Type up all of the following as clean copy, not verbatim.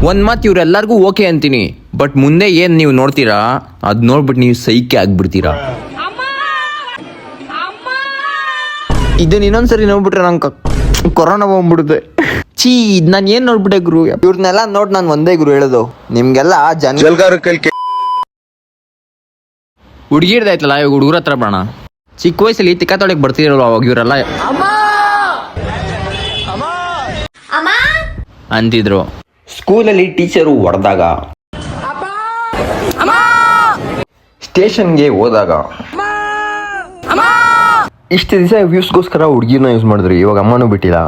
ಒಂದು ಮಾತು ಇವರೆಲ್ಲರಿಗೂ ಓಕೆ ಅಂತೀನಿ, ಬಟ್ ಮುಂದೆ ಏನು ನೀವು ನೋಡ್ತೀರಾ ಅದು ನೋಡ್ಬಿಟ್ಟು ನೀವು ಸೈಕೆ ಆಗ್ಬಿಡ್ತೀರಾ. ಇದನ್ನ ಇನ್ನೊಂದ್ಸರಿ ನೋಡ್ಬಿಟ್ರೆ ನಂಗೆ ಕೊರೋನಾ ಹೋಗ್ಬಿಡುತ್ತೆ. ನಾನು ಏನು ನೋಡ್ಬಿಟ್ಟೆ ಗುರು, ಇವ್ರನ್ನೆಲ್ಲ ನೋಡಿ ನಾನು ಒಂದೇ ಗುರು ಹೇಳೋದು ನಿಮ್ಗೆಲ್ಲ ಹುಡುಗಿರ್ದಾಯ್ತಲ್ಲ ಇವಾಗ ಹುಡುಗರ ಹತ್ರ ಬರೋಣ. ಚಿಕ್ಕ ವಯಸ್ಸಲ್ಲಿ ತಿಕ್ಕಾತೊಳಗೆ ಬರ್ತಿರಲ್ವ ಅವಾಗ ಇವರೆಲ್ಲ ಅಂತಿದ್ರು. ಸ್ಕೂಲಲ್ಲಿ ಟೀಚರು ಹೊಡೆದಾಗ, ಸ್ಟೇಷನ್ಗೆ ಹೋದಾಗ, ಇಷ್ಟು ದಿವಸ ವ್ಯೂಸ್ಗೋಸ್ಕರ ಹುಡುಗಿನ ಯೂಸ್ ಮಾಡಿದ್ರು, ಇವಾಗ ಅಮ್ಮನೂ ಬಿಟ್ಟಿಲ್ಲ.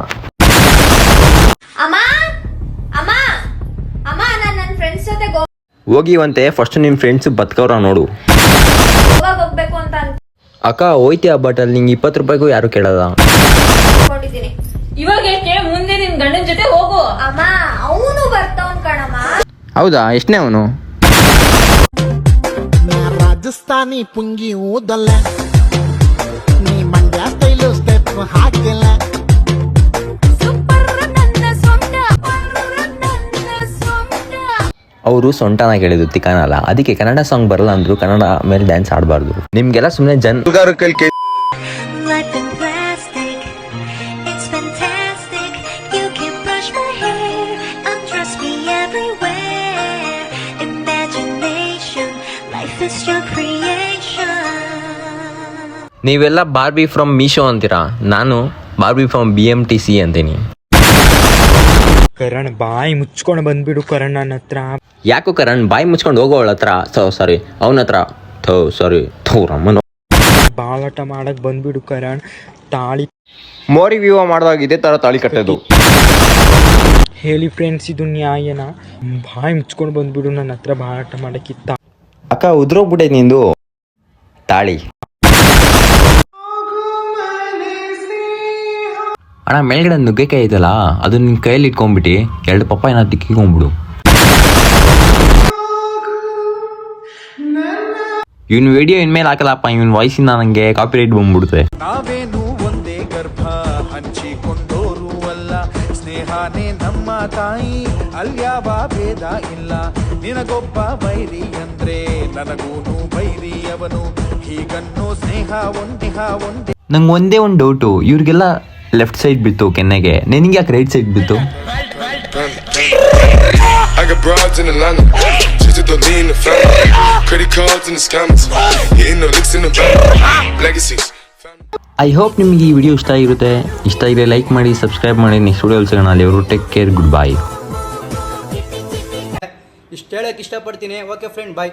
ಹೋಗಿವಂತೆ ಫಸ್ಟ್ ನಿನ್ ಫ್ರೆಂಡ್ಸ್ ಬದುಕವ್ರ ನೋಡು. ಅಕ್ಕ ಹೋಯ್ತಿ ಬಟ್ ಅಲ್ಲಿ ನಿಂಗೆ 20 ರೂಪಾಯಿಗೂ ಯಾರು ಕೇಳಲ್ಲ. ಮುಂದೆ ನಿನ್ ಗಂಡನ ಜೊತೆ ಹೋಗು. ಅವನು ಬರ್ತಾವನ್ ಕಣಮ್ಮ. ಹೌದಾ, ಎಷ್ಟನೇ ಅವನು? ರಾಜಸ್ಥಾನಿ ಪುಂಗಿ ಊದಲ್ಲ, ನೀ ಮಂಡ್ಯ ಸ್ಟೈಲು ಸ್ಟೆಪ್ ಹಾಕಿಲ್ಲ. ಅವರು ಸೊಂಟನ ಕೇಳಿದ್ರು, ತಿಕ್ಕಾನಲ್ಲ. ಅದಕ್ಕೆ ಕನ್ನಡ ಸಾಂಗ್ ಬರಲ್ಲ ಅಂದ್ರು, ಕನ್ನಡ ಮೇಲೆ ಡ್ಯಾನ್ಸ್ ಆಡಬಾರ್ದು. ನಿಮ್ಗೆಲ್ಲ ಸುಮ್ಮನೆ ನೀವೆಲ್ಲ ಬಾರ್ಬಿ ಫ್ರಮ್ ಮೀಶೋ ಅಂತೀರಾ, ನಾನು ಬಾರ್ಬಿ ಫ್ರಮ್ BMTC ಅಂತೀನಿ. ಕರಣ್ ಬಾಯಿ ಮುಚ್ಕೊಂಡು ಬಂದ್ಬಿಡು ಕರಣ್ ನನ್ನ ಹತ್ರ. ಯಾಕೋ ಕರಣ್ ಬಾಯಿ ಮುಚ್ಕೊಂಡು ಹೋಗೋವಳ ಹತ್ರ, ಸಾರಿ ಅವನ ಹತ್ರ ಸಾರಿ ರಮ್ಮನ ಬಾಳಾಟ ಮಾಡಕ್ ಬಂದ್ಬಿಡು ಕರಣ್. ತಾಳಿ ಮೋರಿ ವಿವಾಹ ಮಾಡಿದಾಗ ಇದೇ ತರ ತಾಳಿ ಕಟ್ಟೋದು. ಹೇಳಿ ಫ್ರೆಂಡ್ಸ್, ಇದು ನ್ಯಾಯನ? ಬಾಯಿ ಮುಚ್ಕೊಂಡು ಬಂದ್ಬಿಡು ನನ್ನ ಹತ್ರ ಬಾಳಾಟ ಮಾಡಕ್ಕಿತ್ತ. ಅಕ್ಕ ಉದ್ರೋಗ್ಬಿಟ್ಟೆ ನಿಂದು ತಾಳಿ. ಅಣ್ಣ ಮೇಲ್ಗಡೆ ನುಗ್ಗೆಕಾಯಿ ಐತಲ್ಲ, ಅದು ನಿನ್ ಕೈಯಲ್ಲಿ ಇಟ್ಕೊಂಡ್ಬಿಟ್ಟು 2 ಪಪ್ಪಾಯಿನ ತಿಕ್ಕಿಕೊಂಡ್ಬಿಡು. ಇವನ್ ವಿಡಿಯೋ ಇನ್ಮೇಲೆ ಹಾಕಲ್ಲಪ್ಪ, ಇವನ್ ವಾಯ್ಸಿಂದ ನಂಗೆ ಕಾಪಿರೈಟ್ ಬಂದ್ಬಿಡುತ್ತೆ. ನಾವೇನು ಒಂದೇ ಗರ್ಭ ಹಂಚಿಕೊಂಡೋರು ಅಲ್ಲ, ಸ್ನೇಹನೇ ನಮ್ಮ ತಾಯಿ, ಅಲ್ಯಾವ ಭೇದ ಇಲ್ಲ. ನಿನಗೊಬ್ಬ ವೈರಿ ಅಂದ್ರೆ ನನಗೂನು ವೈರಿ ಅವನು, ಹೀಗನ್ನೋ ಸ್ನೇಹ ಒಂದಿಹ ಒಂದೇ. ನಂಗೆ ಒಂದೇ ಒಂದು ಡೌಟು, ಇವ್ರಿಗೆಲ್ಲ ಲೆಫ್ಟ್ ಸೈಡ್ ಬಿತ್ತು ಕೆನ್ನೆಗೆ, ನಿನಗೆ ಯಾಕೆ ರೈಟ್ ಸೈಡ್ ಬಿತ್ತು? ಐ ಹೋಪ್ ನಿಮ್ಗೆ ಈ ವಿಡಿಯೋ ಇಷ್ಟ ಆಗಿರುತ್ತೆ. ಇಷ್ಟ ಆಗಿದೆ ಲೈಕ್ ಮಾಡಿ, ಸಬ್ಸ್ಕ್ರೈಬ್ ಮಾಡಿ. ನೆಕ್ಸ್ಟ್ ವಿಡಿಯೋ ಸಿಗೋಣ. ಅಲ್ಲಿವರು ಟೇಕ್ ಕೇರ್, ಗುಡ್ ಬೈ. ಇಷ್ಟು ಹೇಳಕ್ಕೆ ಇಷ್ಟಪಡ್ತೀನಿ. ಓಕೆ ಫ್ರೆಂಡ್, ಬಾಯ್.